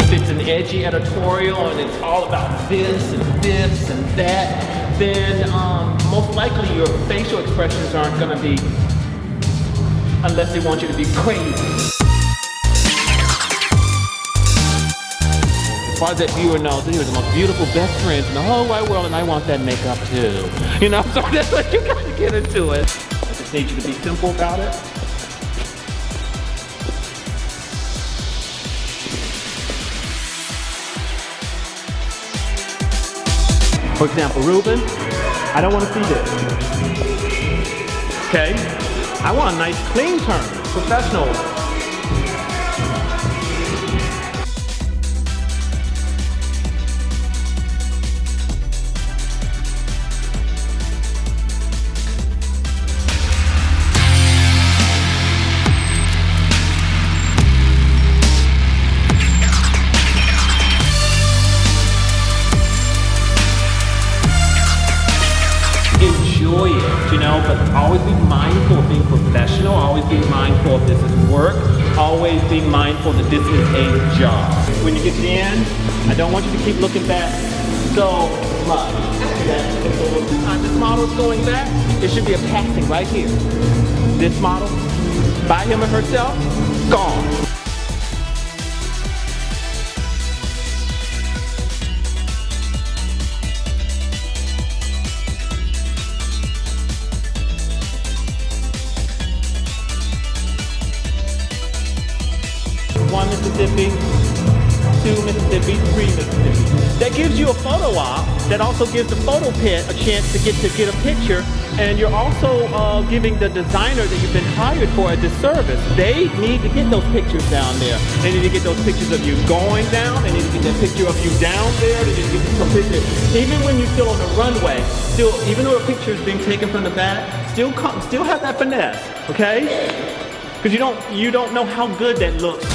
If it's an edgy editorial and it's all about this and that, then most likely your facial expressions aren't going to be, unless they want you to be crazy. As far as that viewer knows, these are the most beautiful best friends in the whole wide world, and I want that makeup too. You know, so that's what you got to get into it. I just need you to be simple about it. For example, Ruben, I don't want to see this. Okay? I want a nice clean turn, professional. Enjoy it, you know, but always be mindful of being professional, always be mindful of this is work, always be mindful that this is a job. When you get to the end, I don't want you to keep looking back so much. This model is going back, it should be a passing right here. This model, by him or herself, gone. One Mississippi, 2 Mississippi, 3 Mississippi. That gives you a photo op. That also gives the photo pit a chance to get a picture. And you're also giving the designer that you've been hired for a disservice. They need to get those pictures down there. They need to get those pictures of you going down. They need to get that picture of you down there. They need to get some pictures. Even when you're still on the runway, even though a picture is being taken from the back, still have that finesse, okay? Because you don't know how good that looks.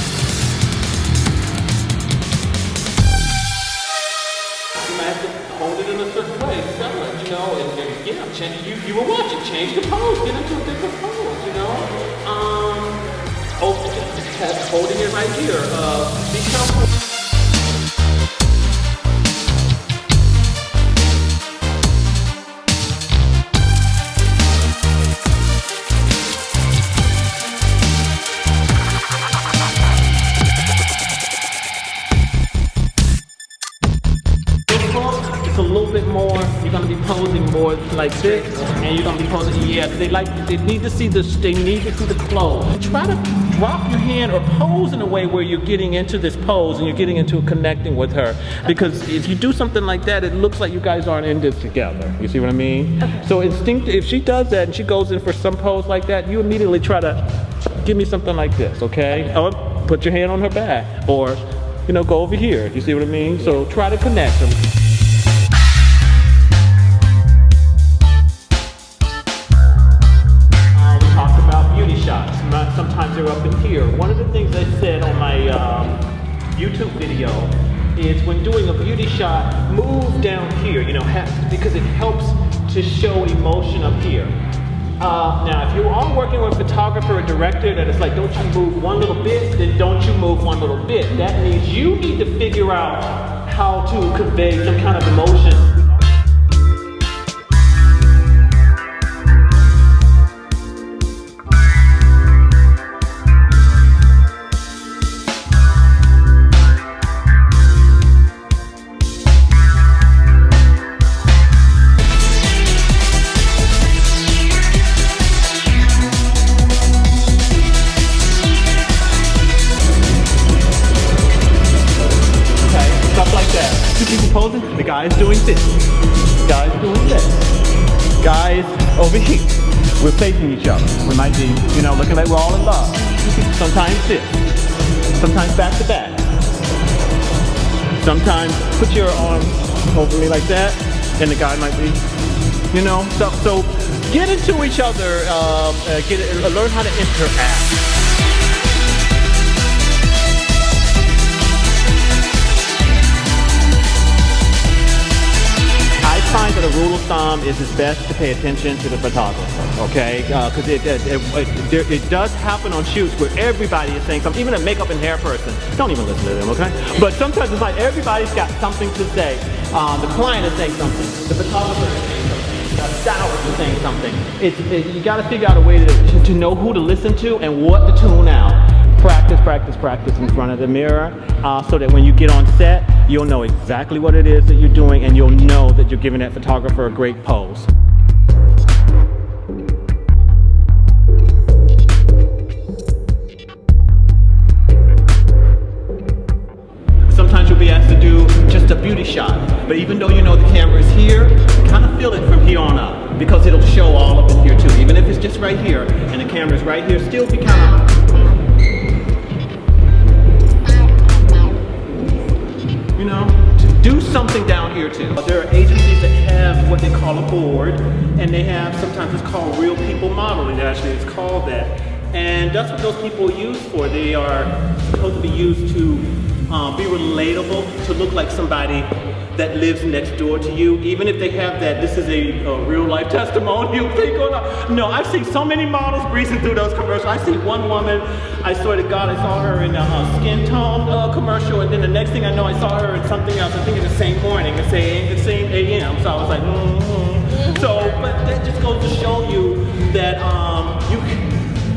Hold it in a certain way, you know, and yeah, change, you will watch it, change the pose, get into a different pose, you know. Holding it right here, be careful. A little bit more, you're gonna be posing more like this, and you're gonna be posing, they need to see the clothes. Try to drop your hand or pose in a way where you're getting into this pose and you're getting into connecting with her. Because if you do something like that, it looks like you guys aren't in this together. You see what I mean? Okay. So if she does that and she goes in for some pose like that, you immediately try to give me something like this, okay? Or put your hand on her back, or you know, go over here. You see what I mean? So try to connect them. Sometimes they're up in here. One of the things I said on my YouTube video is when doing a beauty shot, move down here, you know, because it helps to show emotion up here. Now, if you are working with a photographer or director that is like, don't you move one little bit, then don't you move one little bit. That means you need to figure out how to convey some kind of emotion. Posing, the guy's doing this, guy's doing this, guys over here. We're facing each other. We might be, you know, looking like we're all in love. Sometimes this, sometimes back to back. Sometimes put your arm over me like that, and the guy might be, you know. So get into each other, learn how to interact. I find that a rule of thumb is it's best to pay attention to the photographer, okay? Because it does happen on shoots where everybody is saying something, even a makeup and hair person. Don't even listen to them, okay? But sometimes it's like everybody's got something to say. The client is saying something, the photographer is saying something, the stylist is saying something. You got to figure out a way to know who to listen to and what to tune out. Practice in front of the mirror so that when you get on set, you'll know exactly what it is that you're doing and you'll know that you're giving that photographer a great pose. Sometimes you'll be asked to do just a beauty shot, but even though you know the camera is here, kind of feel it from here on up because it'll show all of it here too. Even if it's just right here and the camera is right here, still be kind of, you know, to do something down here too. There are agencies that have what they call a board, and they have, sometimes it's called real people modeling, actually it's called that. And that's what those people are used for. They are supposed to be used to be relatable, to look like somebody that lives next door to you, even if they have that, this is a real life testimonial thing going on. No, I've seen so many models breezing through those commercials. I see one woman, I swear to God, I saw her in a skin tone commercial, and then the next thing I know, I saw her in something else, I think in the same morning, the same AM, so I was like, So, but that just goes to show you that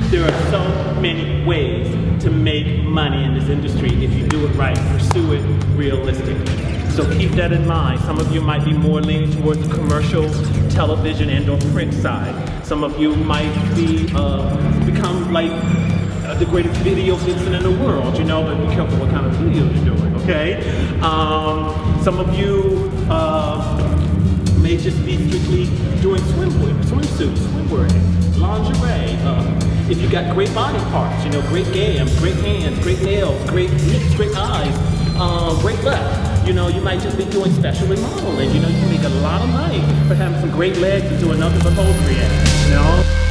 there are so many ways to make money in this industry if you do it right, pursue it realistically. So keep that in mind. Some of you might be more leaning towards the commercial, television, and or print side. Some of you might be become like the greatest video vixen in the world, you know, but be careful what kind of video you're doing, okay? Some of you may just be strictly doing swimsuits, swimwear, lingerie. If you got great body parts, you know, great gams, great hands, great nails, great lips, great eyes, great butt. You know, you might just be doing specialty modeling. You know, you can make a lot of money for having some great legs and doing nothing but hosiery act, you know?